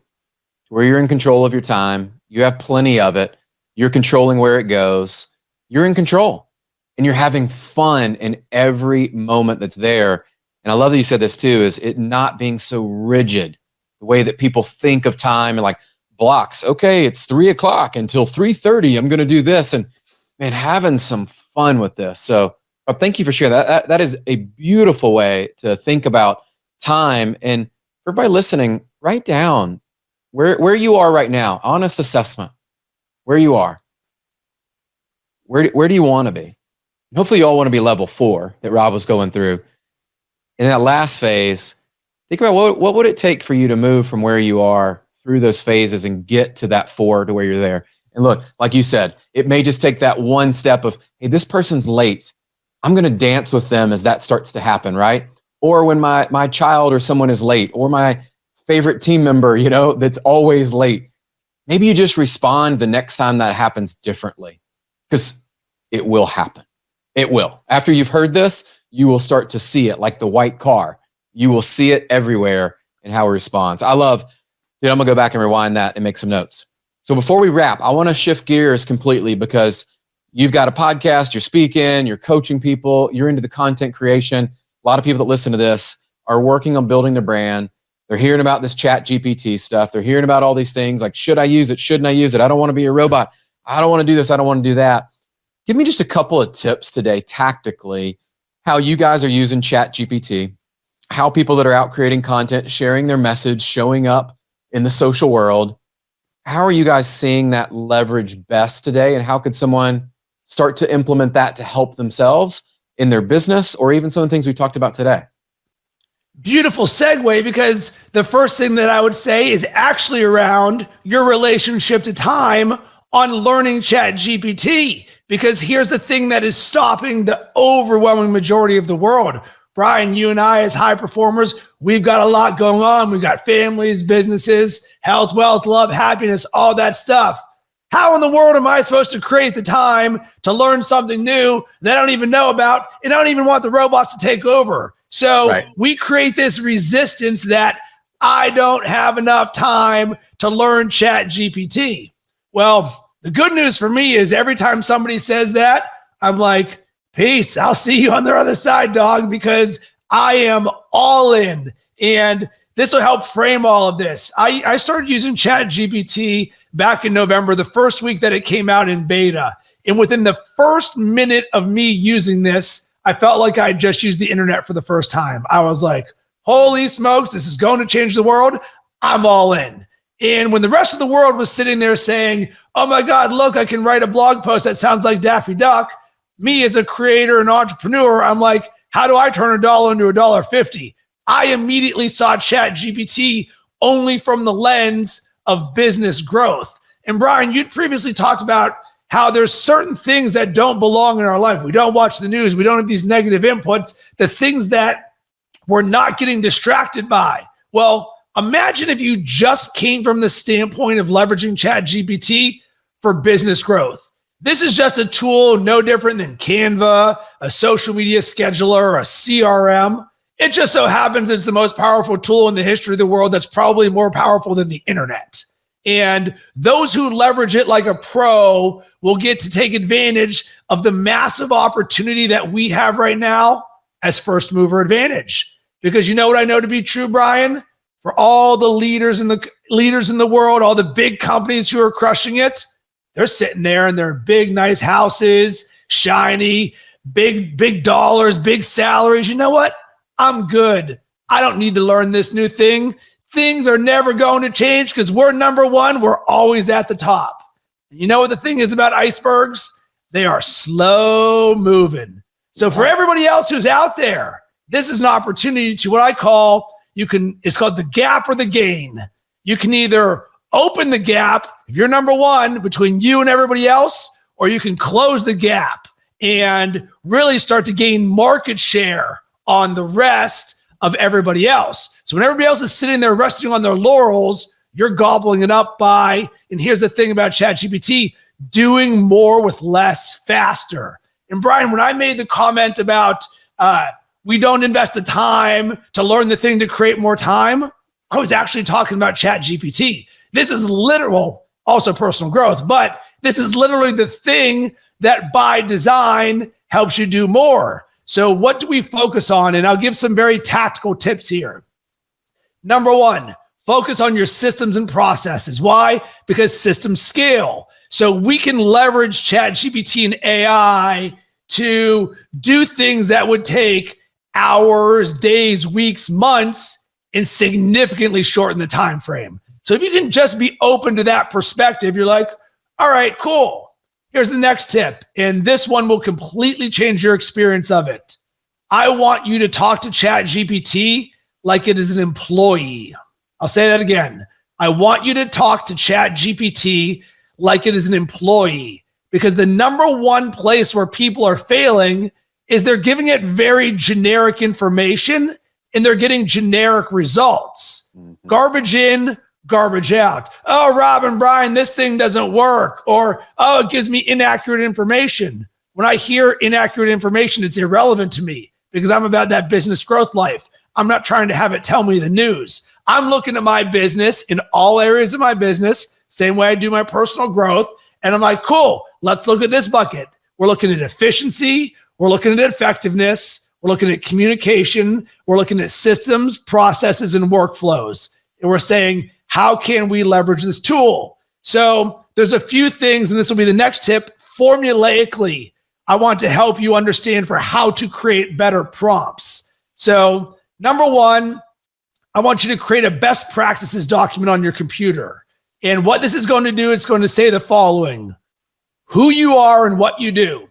B: where you're in control of your time? You have plenty of it. You're controlling where it goes. You're in control and you're having fun in every moment that's there. And I love that you said this too, is it not being so rigid, the way that people think of time and like blocks. Okay, it's 3:00 until 3:30. I'm going to do this. And man, having some fun with this. So thank you for sharing that. That is a beautiful way to think about time. And for everybody listening, write down where you are right now. Honest assessment. Where you are. Where do you want to be? And hopefully you all want to be level 4 that Rob was going through. In that last phase, think about what would it take for you to move from where you are through those phases and get to that 4 to where you're there. And look, like you said, it may just take that one step of, hey, this person's late. I'm going to dance with them as that starts to happen, right? Or when my child or someone is late, or my favorite team member, that's always late. Maybe you just respond the next time that happens differently, because it will happen. It will. After you've heard this, you will start to see it like the white car. You will see it everywhere in how it responds. I'm going to go back and rewind that and make some notes. So before we wrap, I want to shift gears completely, because you've got a podcast, you're speaking, you're coaching people, you're into the content creation. A lot of people that listen to this are working on building their brand. They're hearing about this ChatGPT stuff. They're hearing about all these things like, should I use it? Shouldn't I use it? I don't want to be a robot. I don't want to do this. I don't want to do that. Give me just a couple of tips today, tactically, how you guys are using ChatGPT, how people that are out creating content, sharing their message, showing up in the social world. How are you guys seeing that leverage best today? And how could someone start to implement that to help themselves in their business, or even some of the things we talked about today?
C: Beautiful segue, because the first thing that I would say is actually around your relationship to time on learning ChatGPT. Because here's the thing that is stopping the overwhelming majority of the world. Brian, you and I, as high performers, we've got a lot going on. We've got families, businesses, health, wealth, love, happiness, all that stuff. How in the world am I supposed to create the time to learn something new that I don't even know about, and I don't even want the robots to take over? So we create this resistance that I don't have enough time to learn ChatGPT. Well, the good news for me is every time somebody says that, I'm like, peace, I'll see you on the other side, dog, because I am all in. And this will help frame all of this. I started using ChatGPT back in November, the first week that it came out in beta. And within the first minute of me using this, I felt like I just used the internet for the first time. I was like, holy smokes, this is going to change the world. I'm all in. And when the rest of the world was sitting there saying, oh my God, look, I can write a blog post that sounds like Daffy Duck. Me as a creator and entrepreneur, I'm like, how do I turn $1 into $1.50? I immediately saw ChatGPT only from the lens of business growth. And Brian, you'd previously talked about how there's certain things that don't belong in our life. We don't watch the news. We don't have these negative inputs, the things that we're not getting distracted by. Well, imagine if you just came from the standpoint of leveraging ChatGPT for business growth. This is just a tool no different than Canva, a social media scheduler, a CRM. It just so happens it's the most powerful tool in the history of the world that's probably more powerful than the internet. And those who leverage it like a pro will get to take advantage of the massive opportunity that we have right now as first mover advantage. Because you know what I know to be true, Brian? For all the leaders in leaders in the world, all the big companies who are crushing it, they're sitting there in their big, nice houses, shiny, big dollars, big salaries. You know what? I'm good. I don't need to learn this new thing. Things are never going to change because we're number one. We're always at the top. And you know what the thing is about icebergs? They are slow moving. So for everybody else who's out there, this is an opportunity to what I call, it's called the gap or the gain. You can either open the gap, if you're number one, between you and everybody else, or you can close the gap and really start to gain market share on the rest of everybody else. So when everybody else is sitting there resting on their laurels, you're gobbling it up by, and here's the thing about ChatGPT, doing more with less faster. And Brian, when I made the comment about we don't invest the time to learn the thing to create more time, I was actually talking about ChatGPT. This is literal, also personal growth, but this is literally the thing that by design helps you do more. So what do we focus on? And I'll give some very tactical tips here. Number one, focus on your systems and processes. Why? Because systems scale. So we can leverage ChatGPT and AI to do things that would take hours, days, weeks, months, and significantly shorten the time frame. So if you can just be open to that perspective, you're like, all right, cool. Here's the next tip. And this one will completely change your experience of it. I want you to talk to ChatGPT like it is an employee. I'll say that again. I want you to talk to ChatGPT like it is an employee, because the number one place where people are failing is they're giving it very generic information and they're getting generic results. Mm-hmm. Garbage in, garbage out. Oh, Rob and Brian, this thing doesn't work. Or, oh, it gives me inaccurate information. When I hear inaccurate information, it's irrelevant to me because I'm about that business growth life. I'm not trying to have it tell me the news. I'm looking at my business in all areas of my business, same way I do my personal growth. And I'm like, cool, let's look at this bucket. We're looking at efficiency. We're looking at effectiveness. We're looking at communication. We're looking at systems, processes, and workflows. And we're saying, how can we leverage this tool? So there's a few things, and this will be the next tip. Formulaically, I want to help you understand for how to create better prompts. So number one, I want you to create a best practices document on your computer. And what this is going to do, it's going to say the following: who you are and what you do.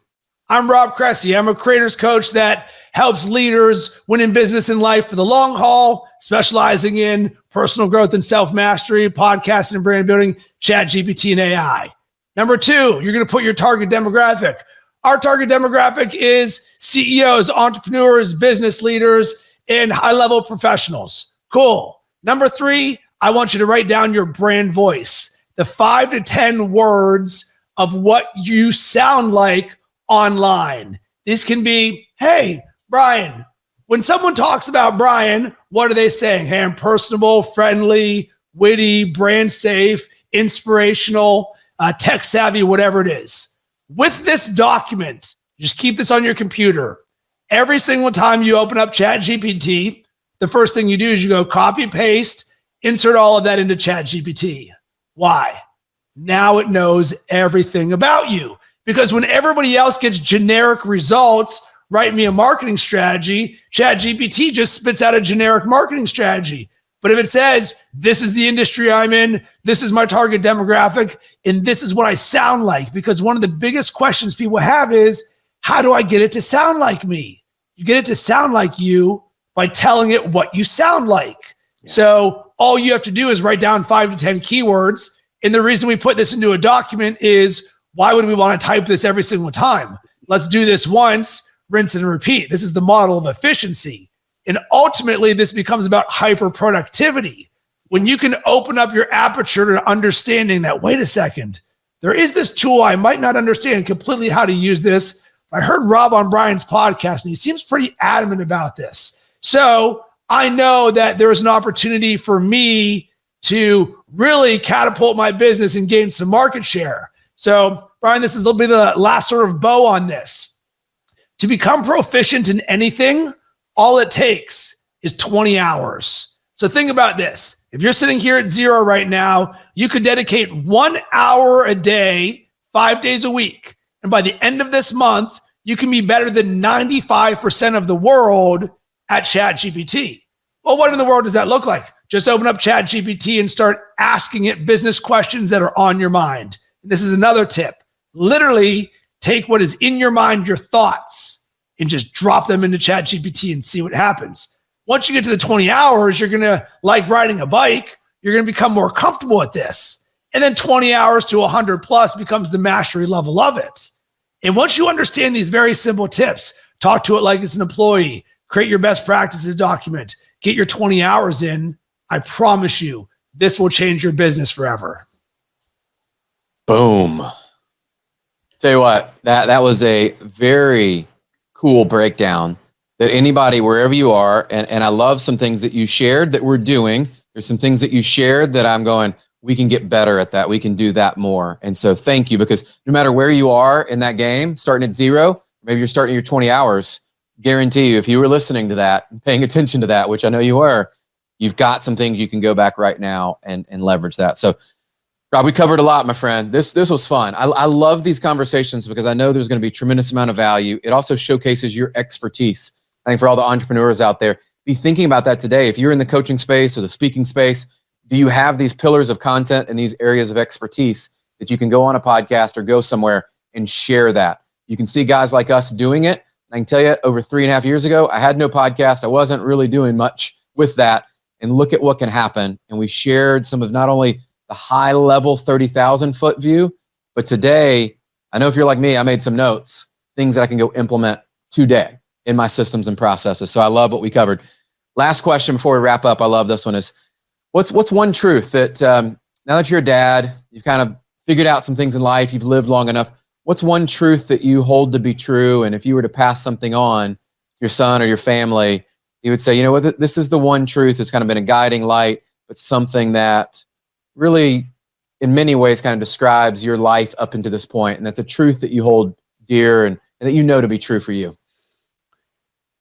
C: I'm Rob Cressy. I'm a creators coach that helps leaders win in business and life for the long haul, specializing in personal growth and self-mastery, podcasting and brand building, ChatGPT and AI. Number two, you're going to put your target demographic. Our target demographic is CEOs, entrepreneurs, business leaders, and high-level professionals. Cool. Number three, I want you to write down your brand voice, the 5 to 10 words of what you sound like online. These can be, hey, Brian. When someone talks about Brian, what are they saying? Hey, I'm personable, friendly, witty, brand safe, inspirational, tech savvy, whatever it is. With this document, just keep this on your computer. Every single time you open up ChatGPT, the first thing you do is you go copy, paste, insert all of that into ChatGPT. Why? Now it knows everything about you. Because when everybody else gets generic results, write me a marketing strategy, ChatGPT just spits out a generic marketing strategy. But if it says, this is the industry I'm in, this is my target demographic, and this is what I sound like, because one of the biggest questions people have is, how do I get it to sound like me? You get it to sound like you by telling it what you sound like. Yeah. So all you have to do is write down 5 to 10 keywords. And the reason we put this into a document is, why would we want to type this every single time? Let's do this once, rinse and repeat. This is the model of efficiency. And ultimately, this becomes about hyper productivity. When you can open up your aperture to understanding that, wait a second, there is this tool, I might not understand completely how to use this. I heard Rob on Brian's podcast, and he seems pretty adamant about this. So I know that there is an opportunity for me to really catapult my business and gain some market share. So, Brian, this is a little bit of the last sort of bow on this. To become proficient in anything, all it takes is 20 hours. So So think about this. If you're sitting here at 0 right now, you could dedicate 1 hour a day, 5 days a week. And by the end of this month, you can be better than 95% of the world at ChatGPT. Well, what in the world does that look like? Just open up ChatGPT and start asking it business questions that are on your mind. This is another tip. Literally take what is in your mind, your thoughts, and just drop them into ChatGPT and see what happens. Once you get to the 20 hours, you're going to like riding a bike. You're going to become more comfortable at this. And then 20 hours to 100 plus becomes the mastery level of it. And once you understand these very simple tips, talk to it like it's an employee, create your best practices document, get your 20 hours in, I promise you, this will change your business forever.
B: Boom. Tell you what, that was a very cool breakdown that anybody, wherever you are, and I love some things that you shared that we're doing. There's some things that you shared that I'm going, we can get better at that. We can do that more. And so thank you, because no matter where you are in that game, starting at 0, maybe you're starting your 20 hours, guarantee you, if you were listening to that, paying attention to that, which I know you were, you've got some things you can go back right now and leverage that. So Rob, we covered a lot, my friend. This was fun. I love these conversations because I know there's going to be a tremendous amount of value. It also showcases your expertise. I think for all the entrepreneurs out there, be thinking about that today. If you're in the coaching space or the speaking space, do you have these pillars of content and these areas of expertise that you can go on a podcast or go somewhere and share that? You can see guys like us doing it. I can tell you, over 3.5 years ago, I had no podcast. I wasn't really doing much with that. And look at what can happen. And we shared some of not only the high level 30,000 foot view, but today, I know if you're like me, I made some notes, things that I can go implement today in my systems and processes. So I love what we covered. Last question before we wrap up. I love this one is, what's one truth that now that you're a dad, you've kind of figured out some things in life, you've lived long enough, what's one truth that you hold to be true? And if you were to pass something on to your son or your family, you would say, you know what, this is the one truth that's kind of been a guiding light, but something that really in many ways kind of describes your life up into this point. And that's a truth that you hold dear and that you know to be true for you.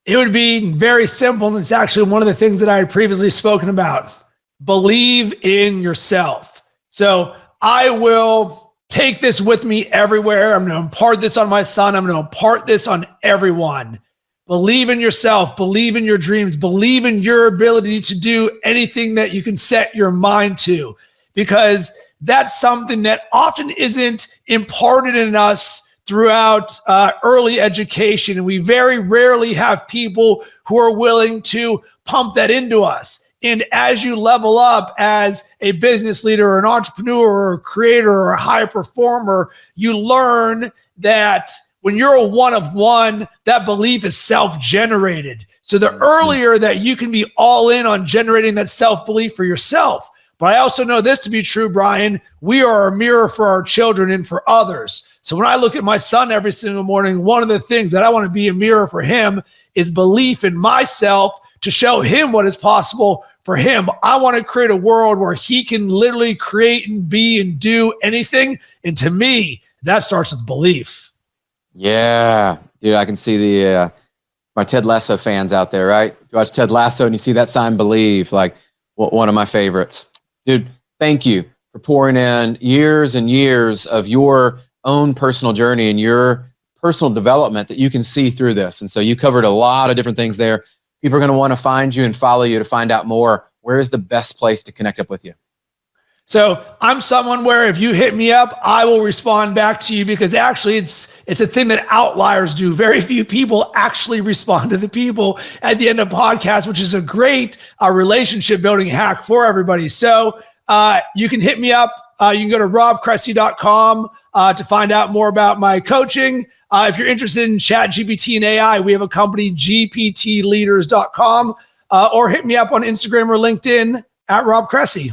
C: It would be very simple. And it's actually one of the things that I had previously spoken about. Believe in yourself. So I will take this with me everywhere. I'm going to impart this on my son. I'm going to impart this on everyone. Believe in yourself. Believe in your dreams. Believe in your ability to do anything that you can set your mind to, because that's something that often isn't imparted in us throughout early education. And we very rarely have people who are willing to pump that into us. And as you level up as a business leader or an entrepreneur or a creator or a high performer, you learn that when you're a one of one, that belief is self-generated. So the earlier that you can be all in on generating that self-belief for yourself. But I also know this to be true, Brian, we are a mirror for our children and for others. So when I look at my son every single morning, one of the things that I want to be a mirror for him is belief in myself to show him what is possible for him. I want to create a world where he can literally create and be and do anything. And to me, that starts with belief.
B: Yeah, dude, I can see the my Ted Lasso fans out there, right? You watch Ted Lasso and you see that sign, believe, like one of my favorites. Dude, thank you for pouring in years and years of your own personal journey and your personal development that you can see through this. And so you covered a lot of different things there. People are going to want to find you and follow you to find out more. Where is the best place to connect up with you?
C: So I'm someone where if you hit me up, I will respond back to you, because actually it's a thing that outliers do. Very few people actually respond to the people at the end of podcasts, which is a great relationship building hack for everybody. So you can hit me up. You can go to robcressy.com to find out more about my coaching. If you're interested in ChatGPT and AI, we have a company, gptleaders.com, or hit me up on Instagram or LinkedIn at Rob Cressy.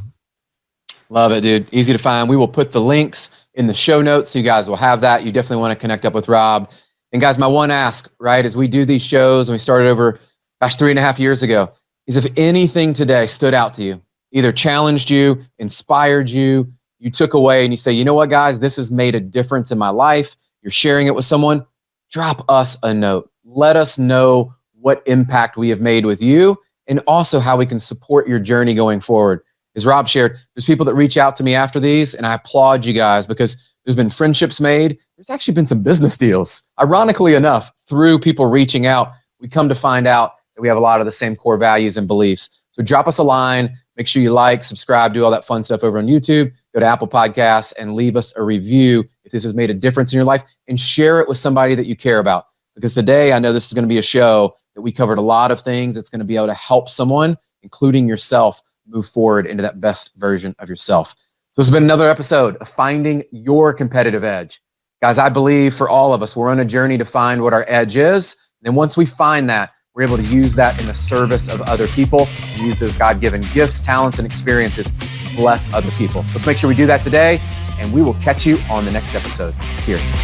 B: Love it, dude. Easy to find. We will put the links in the show notes, so you guys will have that. You definitely want to connect up with Rob. And guys, my one ask, right, as we do these shows, and we started over, 3.5 years ago, is if anything today stood out to you, either challenged you, inspired you, you took away and you say, you know what, guys, this has made a difference in my life. You're sharing it with someone, drop us a note. Let us know what impact we have made with you and also how we can support your journey going forward. As Rob shared, there's people that reach out to me after these, and I applaud you guys because there's been friendships made. There's actually been some business deals. Ironically enough, through people reaching out, we come to find out that we have a lot of the same core values and beliefs. So drop us a line. Make sure you like, subscribe, do all that fun stuff over on YouTube. Go to Apple Podcasts and leave us a review if this has made a difference in your life, and share it with somebody that you care about. Because today, I know this is going to be a show that we covered a lot of things that's going to be able to help someone, including yourself, move forward into that best version of yourself. So this has been another episode of Finding Your Competitive Edge. Guys, I believe for all of us, we're on a journey to find what our edge is. And once we find that, we're able to use that in the service of other people and use those God-given gifts, talents, and experiences to bless other people. So let's make sure we do that today, and we will catch you on the next episode. Cheers.